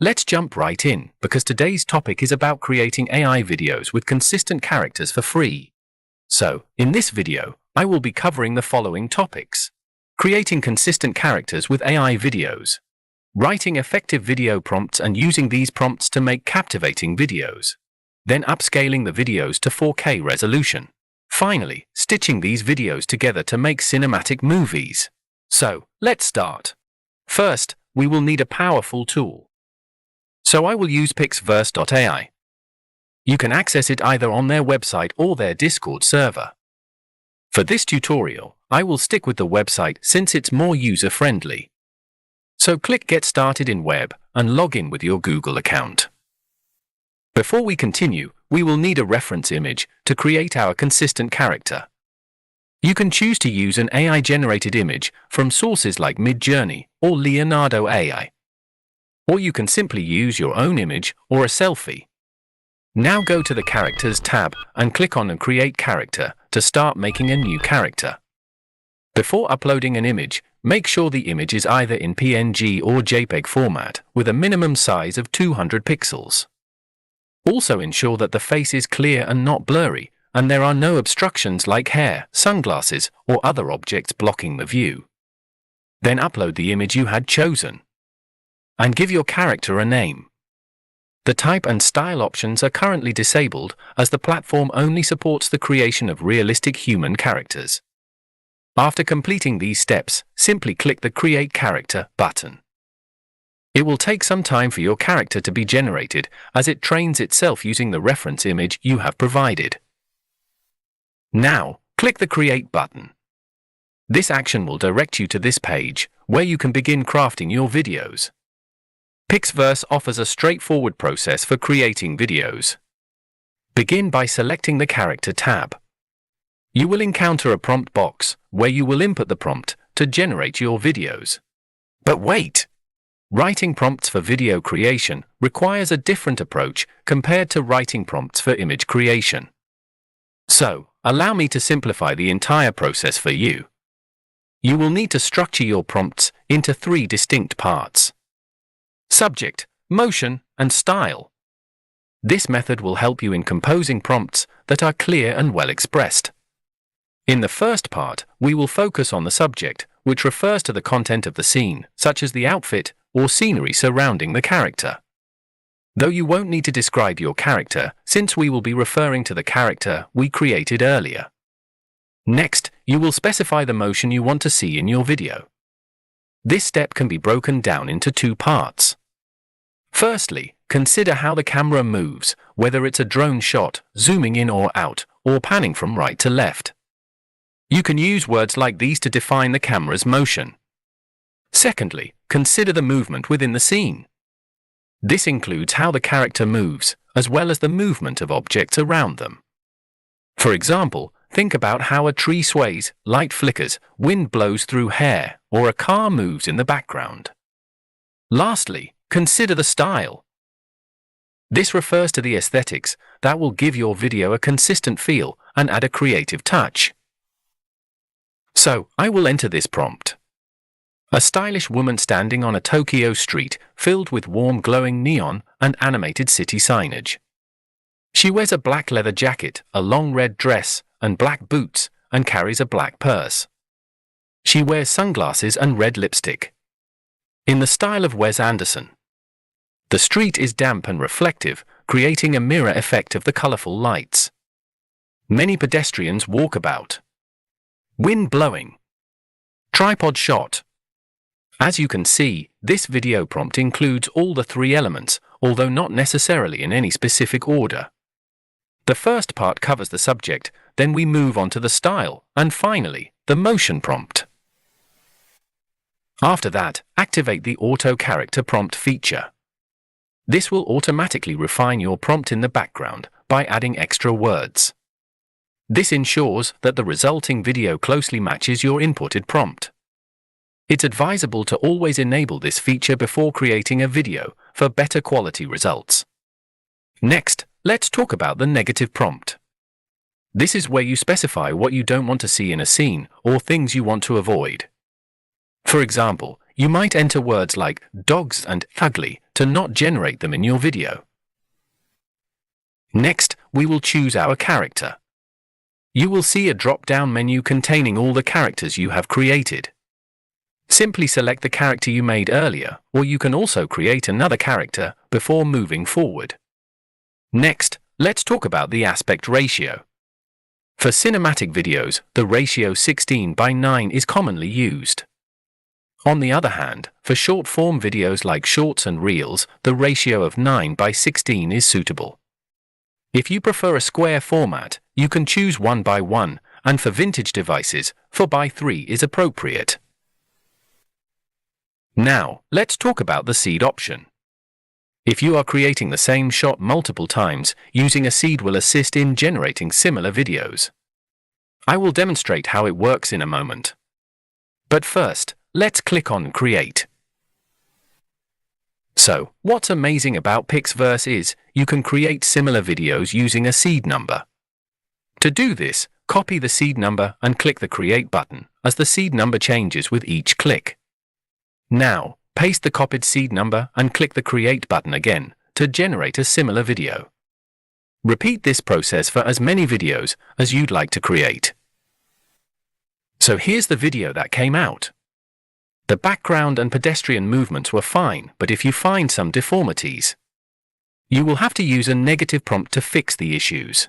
Let's jump right in, because today's topic is about creating AI videos with consistent characters for free. So, in this video, I will be covering the following topics: creating consistent characters with AI videos, writing effective video prompts and using these prompts to make captivating videos, then upscaling the videos to 4K resolution. Finally, stitching these videos together to make cinematic movies. So, let's start. First, we will need a powerful tool. So I will use Pix-Verse AI. You can access it either on their website or their Discord server. For this tutorial, I will stick with the website since it's more user-friendly. So click Get Started in Web and log in with your Google account. Before we continue, we will need a reference image to create our consistent character. You can choose to use an AI-generated image from sources like Midjourney or Leonardo AI. Or you can simply use your own image or a selfie. Now go to the Characters tab and click on Create Character to start making a new character. Before uploading an image, make sure the image is either in PNG or JPEG format with a minimum size of 200 pixels. Also ensure that the face is clear and not blurry, and there are no obstructions like hair, sunglasses, or other objects blocking the view. Then upload the image you had chosen. And give your character a name. The type and style options are currently disabled as the platform only supports the creation of realistic human characters. After completing these steps, simply click the Create Character button. It will take some time for your character to be generated as it trains itself using the reference image you have provided. Now, click the Create button. This action will direct you to this page, where you can begin crafting your videos. Pix-Verse offers a straightforward process for creating videos. Begin by selecting the Character tab. You will encounter a prompt box, where you will input the prompt to generate your videos. But wait! Writing prompts for video creation requires a different approach compared to writing prompts for image creation. So, allow me to simplify the entire process for you. You will need to structure your prompts into 3 distinct parts: subject, motion, and style. This method will help you in composing prompts that are clear and well expressed. In the first part, we will focus on the subject, which refers to the content of the scene, such as the outfit or scenery surrounding the character. Though you won't need to describe your character, since we will be referring to the character we created earlier. Next, you will specify the motion you want to see in your video. This step can be broken down into 2 parts. Firstly, consider how the camera moves, whether it's a drone shot, zooming in or out, or panning from right to left. You can use words like these to define the camera's motion. Secondly, consider the movement within the scene. This includes how the character moves, as well as the movement of objects around them. For example, think about how a tree sways, light flickers, wind blows through hair, or a car moves in the background. Lastly, consider the style. This refers to the aesthetics that will give your video a consistent feel and add a creative touch. So, I will enter this prompt. A stylish woman standing on a Tokyo street filled with warm glowing neon and animated city signage. She wears a black leather jacket, a long red dress, and black boots, and carries a black purse. She wears sunglasses and red lipstick. In the style of Wes Anderson. The street is damp and reflective, creating a mirror effect of the colorful lights. Many pedestrians walk about. Wind blowing. Tripod shot. As you can see, this video prompt includes all the 3 elements, although not necessarily in any specific order. The first part covers the subject, then we move on to the style, and finally, the motion prompt. After that, activate the Auto Character Prompt feature. This will automatically refine your prompt in the background by adding extra words. This ensures that the resulting video closely matches your inputted prompt. It's advisable to always enable this feature before creating a video for better quality results. Next, let's talk about the negative prompt. This is where you specify what you don't want to see in a scene or things you want to avoid. For example, you might enter words like dogs and ugly to not generate them in your video. Next, we will choose our character. You will see a drop-down menu containing all the characters you have created. Simply select the character you made earlier, or you can also create another character before moving forward. Next, let's talk about the aspect ratio. For cinematic videos, the ratio 16:9 is commonly used. On the other hand, for short-form videos like shorts and reels, the ratio of 9:16 is suitable. If you prefer a square format, you can choose 1:1, and for vintage devices, 4:3 is appropriate. Now, let's talk about the seed option. If you are creating the same shot multiple times, using a seed will assist in generating similar videos. I will demonstrate how it works in a moment. But first, let's click on Create. So, what's amazing about Pix-Verse is, you can create similar videos using a seed number. To do this, copy the seed number and click the Create button, as the seed number changes with each click. Now, paste the copied seed number and click the Create button again to generate a similar video. Repeat this process for as many videos as you'd like to create. So here's the video that came out. The background and pedestrian movements were fine, but if you find some deformities, you will have to use a negative prompt to fix the issues.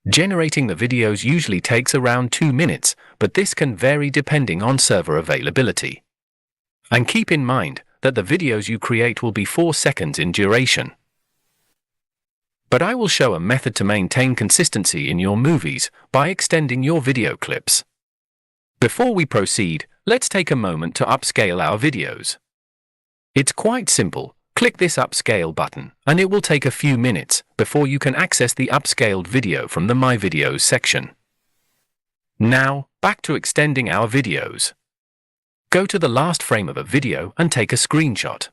Generating the videos usually takes around 2 minutes, but this can vary depending on server availability. And keep in mind that the videos you create will be 4 seconds in duration. But I will show a method to maintain consistency in your movies by extending your video clips. Before we proceed, let's take a moment to upscale our videos. It's quite simple. Click this upscale button, and it will take a few minutes before you can access the upscaled video from the My Videos section. Now, back to extending our videos. Go to the last frame of a video and take a screenshot.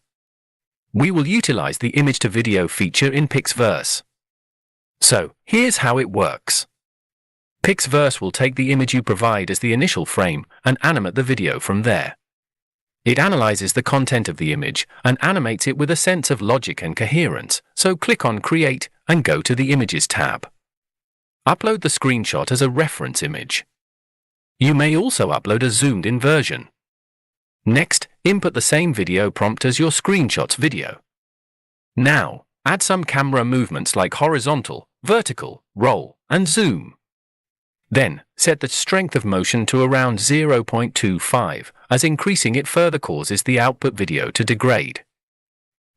We will utilize the image-to-video feature in Pix-Verse. So, here's how it works. Pix-Verse will take the image you provide as the initial frame and animate the video from there. It analyzes the content of the image and animates it with a sense of logic and coherence, so click on Create and go to the Images tab. Upload the screenshot as a reference image. You may also upload a zoomed-in version. Next, input the same video prompt as your screenshot's video. Now, add some camera movements like horizontal, vertical, roll, and zoom. Then, set the strength of motion to around 0.25, as increasing it further causes the output video to degrade.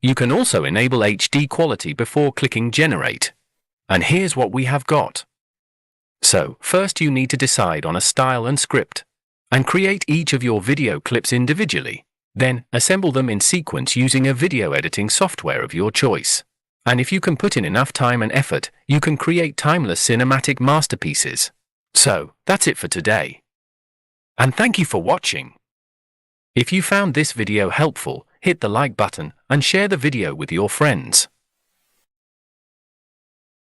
You can also enable HD quality before clicking Generate. And here's what we have got. So, first you need to decide on a style and script, and create each of your video clips individually. Then, assemble them in sequence using a video editing software of your choice. And if you can put in enough time and effort, you can create timeless cinematic masterpieces. So, that's it for today. And thank you for watching. If you found this video helpful, hit the like button and share the video with your friends.